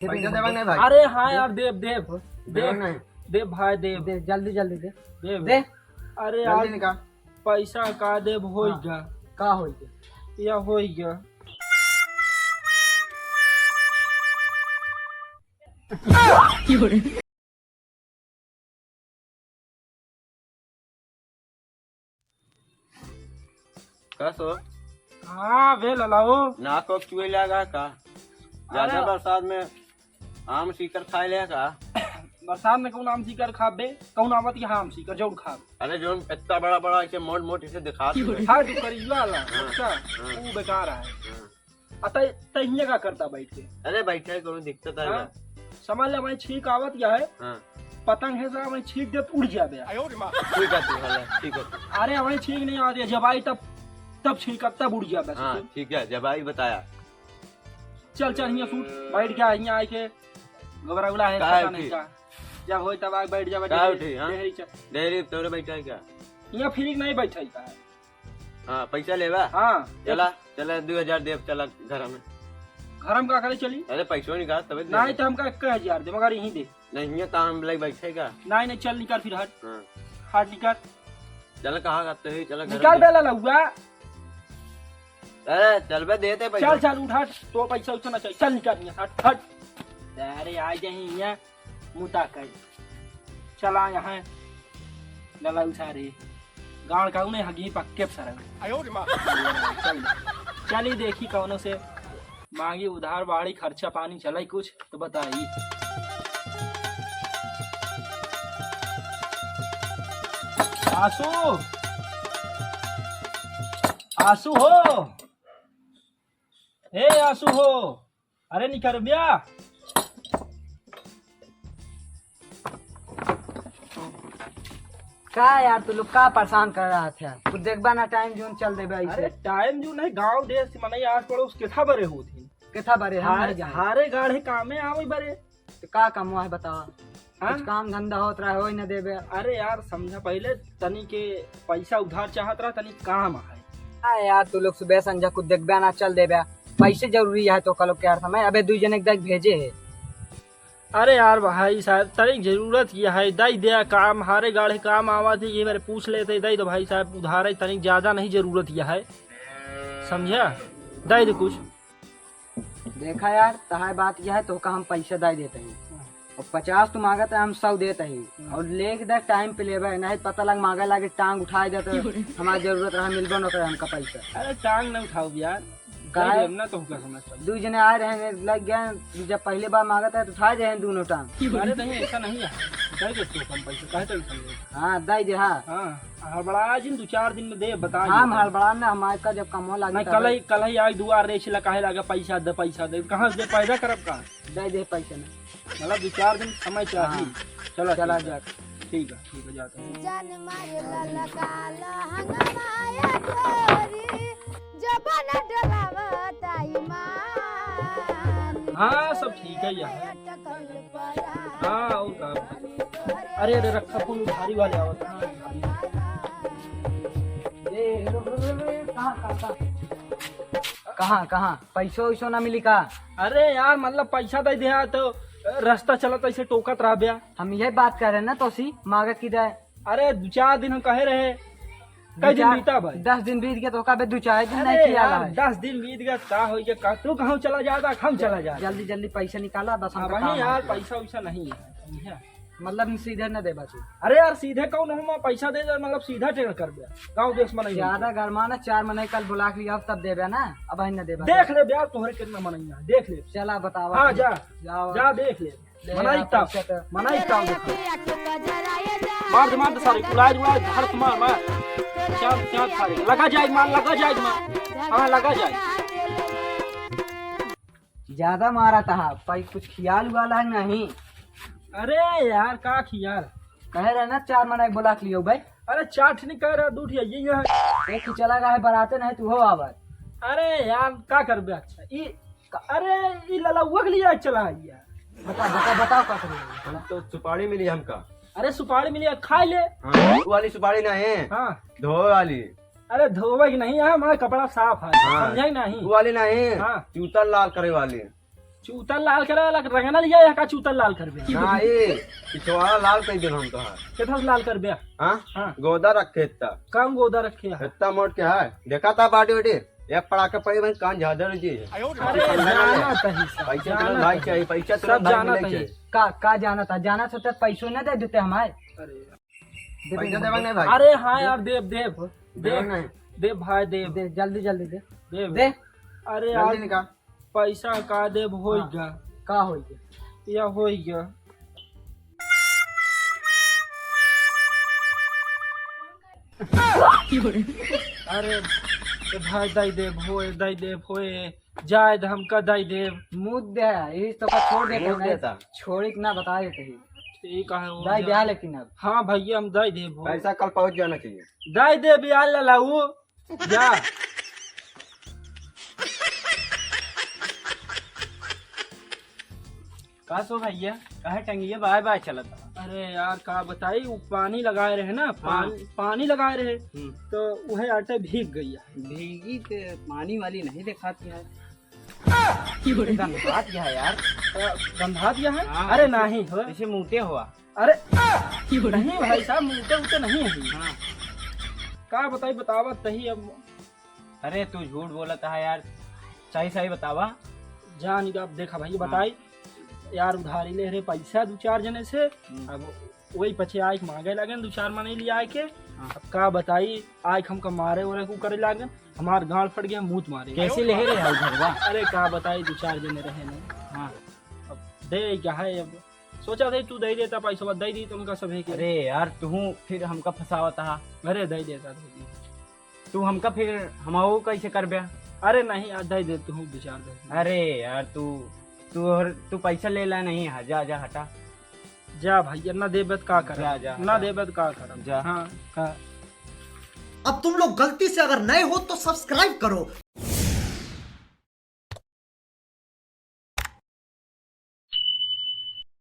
पैसा देवा नहीं भाई। अरे हाँ यार देव देव देव देव नहीं देव भाई देव दे जल्दी जल्दी दे देव दे अरे जल्दी यार निकाल। पैसा का देव हो हाँ। गया का हो गया या हो गया कसो हाँ वे ललाओ नाक को चुए लगा का ज्यादा अरे- बरसात में आम सीकर खाए ले का। बरसात में कौन आम सीकर खाबे कौन आवत के आम सीकर जरूर खाब अरे जो इतना बड़ा बड़ा ऐसे मोट मोट इसे दिखा दो। हाँ तू करिया वाला अच्छा वो बेकार है अतः तहिया का करता बैठ के अरे बैठे करो दिक्कत है। हाँ? समझ ले मैं छींक आवत क्या है हाँ पतंग है साहब मैं छींक दे तो उड़ जाबे ठीक है तू भला ठीक है। अरे हमें छींक नहीं आती है जब आई तब छींक तब उड़ जाबे हाँ ठीक है जब आई बताया। चल चल यहाँ सूट बैठ गया यहाँ आके घबराउला है काहे पता नहीं उठी? क्या जब होई तब आके बैठ जाबे काहे उठी, हाँ? डेहरी चल डेयरी तोरे बैठा है क्या। यहाँ फिर नहीं बैठा है हाँ पैसा लेवा। हाँ चला चला 2000 देव चला घर में। घर हम का करे चली अरे पैसों निकाल तबे दे। नहीं तो हमका 1000 दे मगर यहीं दे नहीं ये काम लग बैठे का। नहीं नहीं चल निकाल फिर हट हाँ हट निकाल चल कहाँ करते ही चला घर निकाल में। बेला लहुआ अरे चल बे देते पैसा। चल चल उठ हट तो पैसा उठना चाहिए चल निकाल यहाँ हट हट अरे आ जाए यहाँ मुता कर चला यहाँ लला उठा रे गाँव का उन्हें हगी पक्के सर चल चली देखी कौनों से मांगी उधार बाड़ी खर्चा पानी चला कुछ तो बताई। आसू आसू हो हे आसू हो अरे निकर बिया का यार तू लोग का परेशान कर रहा था कुछ देखबा ना टाइम जोन चल देबे अरे ऐसे टाइम जो नहीं गांव देश मने आस पड़ोस केथा बरे होती केथा बारे हम नहीं जाने हारे गाढ़े कामे आवे बरे तो का कमवा है बतावा हाँ? कुछ काम धंधा होत रहा होई न देबे अरे यार समझा पहले तनी के पैसा उधार चाहत रहा तनी काम है हाँ यार तू लोग सुबह संझा कुछ देखबा ना चल देबे पैसे जरूरी है तो कल क्या समय अबे 2 जने के भेजे है अरे यार भाई साहब तनी जरूरत ये है दई दे काम हारे गाढ़े काम आवा थे ये मेरे पूछ लेते दई तो भाई साहब उधार है तनी ज्यादा नहीं जरूरत यह है समझा दई दे कुछ देखा यार तहार बात यह है तो का हम पैसे दे देते हैं और 50 तू मांगत है हम 100 देते हैं और लेके दे टाइम पे लेबे नहीं तो पता लग मांगे लागे टांग उठाए देते हमारी जरूरत रहा मिलबो न करे हमका पैसा अरे टांग न उठाओ यार काहे? ना तो क्या समझता 2 जने आए रहे लग गए जब पहले बार मांगता है तो उठाए दे हैं दोनों टांग अरे नहीं ऐसा नहीं है दे दे तो कम पैसे कहे तो समझे हाँ दे दे हाँ हाँ हड़बड़ा जिन 2-4 दिन में दे बता हाँ हड़बड़ा ना हमारे का जब कमो नहीं लागे कल ही आई दुआर रे छिला काहे लागे पैसा दे कहाँ से पैदा करब का दे दे पैसे ना मतलब 2-4 दिन समय चाहिए चलो चला ठीक है। जा ठीक है जाते हैं जान मारे ललकाला हंगमाया गोरी जबना डलावता ईमान हाँ सब ठीक है यार अटकल परा हाँ और का अरे अरे रखा फूल भारी वाले आवत कहाँ कहाँ पैसो वैसो ना मिली का अरे यार मतलब पैसा दे दिया तो रास्ता चलत ऐसे टोकत रह गया हम यही बात कर रहे हैं ना तो सी मांगे की दे अरे 2-4 दिन हम कहे रहे कई दिन बीता भाई 10 दिन बीत गया तो का 2-4 दिन नहीं अरे किया यार है 10 दिन बीत गया का हो गया तू कहाँ चला जाता हम चला जाता जल्दी जल्दी पैसे निकाला बस हमका वही काम यार है। पैसा वैसा नहीं है समझा? मतलब सीधे न देबा तू अरे यार सीधे कौन हम पैसा दे दे मतलब सीधा टेढ़ कर दिया गाँव देश में नहीं ज्यादा गरमाना 4 महीने कल बुला के लिया तब देबे ना अब ही न देबा देख ले यार तुम्हारे कितना मनैया देख ले चला बतावा हाँ जा जाओ जा देख ले ले मनाई आ तब पैसा तो। मनाई तब देखो के कजराए जा मार दे सारी उड़ाए धर मार क्या सारी लगा जाए मार हाँ लगा जाए ज्यादा मारा था भाई कुछ खियाल वाला है नहीं अरे यार का खियाल कहे रहे ना 4 महीने बुला के लियो भाई अरे चाट नहीं कह रहा दूध यही है एक ही चला गया है बराते नहीं तू हो आवाज अरे यार का कर बे अच्छा अरे ये ललौआ के लिए चला यार बताओ का करेंगे तो सुपारी मिली हमका। अरे सुपारी मिली खा ले हाँ वो वाली सुपारी नहीं हाँ धो वाली। अरे धोवे की नहीं है हमारा कपड़ा साफ है हाँ। समझे नहीं वो वाली नहीं हाँ। जूता लाल करे वाली। चूतल लाल करे वाला रंगना लिया या का चूतल लाल कर बे ना ये पिछवाड़ा लाल कर दिन हम तो है कितना लाल कर बे हाँ हाँ गोदा रखे इतना कम गोदा रखे है इतना मोट क्या है देखा था बाटी बेटी एक पड़ाके पड़ी भाई कान झादर जी अरे जाना तही सब, पैसा जाना तुरंत भाई तही। चाहिए पैसा सब तुरंत भाई जाना मिले तही। चाहिए का जाना था जाना था तो पैसों नहीं दे देते हमारे अरे दे पैसा देंगे। देवा नहीं भाई अरे हाँ यार देव देव देवा देव नहीं देव भाई देव दे जल्दी जल्दी दे देव दे अरे यार जल्दी निकाल पैसा का देव हो हाँ। गया का हो गया या हो गया अरे भाई दाई देव होए जाए हमका दाई देव मुँह दे यही तो का छोड़ देते मुँह नहीं देता। छोड़ी के ना बता देते ही ठीक है हो दाई जा। दिया लेकिन अब हाँ भैया हम दाई देव हो पैसा कल पहुंच जाना चाहिए दाई देव यार लाऊ जा का सो भैया कहे टंगिए बाय बाय चलत अरे यार का बताई वो पानी लगाए रहे ना पानी लगाए रहे तो वह आटे भीग गई है भीगी पे पानी वाली नहीं दिखाती है गंधा क्या है यार गंधा दिया है हाँ। अरे नहीं हो जैसे मुँहते हुआ अरे नहीं भाई साहब मुझे उते नहीं है का बताई बतावा तही अब अरे तू झूठ बोलता है यार सही सही बतावा जान अब देखा भाई बताई यार उधारी ले रहे पैसा 2-4 जने से अब वही पछे आए मांगे लगे 2-4 महीने लिए आए के अब का बताई आए हमका मारे वरे को करे लागे हमार गाल फट गया मुंह मारे कैसे ले रहे हैं घरवा अरे का बताई 2-4 जने रहे ना हाँ अब दे क्या है अब सोचा था तू दे देता पैसा दे दी तुमका सभी के अरे यार तू फिर हमका फंसावता है अरे दे देता तू हमका फिर हमाओ कैसे कर बे अरे नहीं आज दे देता हूँ 2-4 दिन अरे यार तू पैसा ले ला नहीं है जा जा हटा जा भैया ना देबत का कर जा, जा, ना जा। देबत का कर जा। हाँ का अब तुम लोग गलती से अगर नए हो तो सब्सक्राइब करो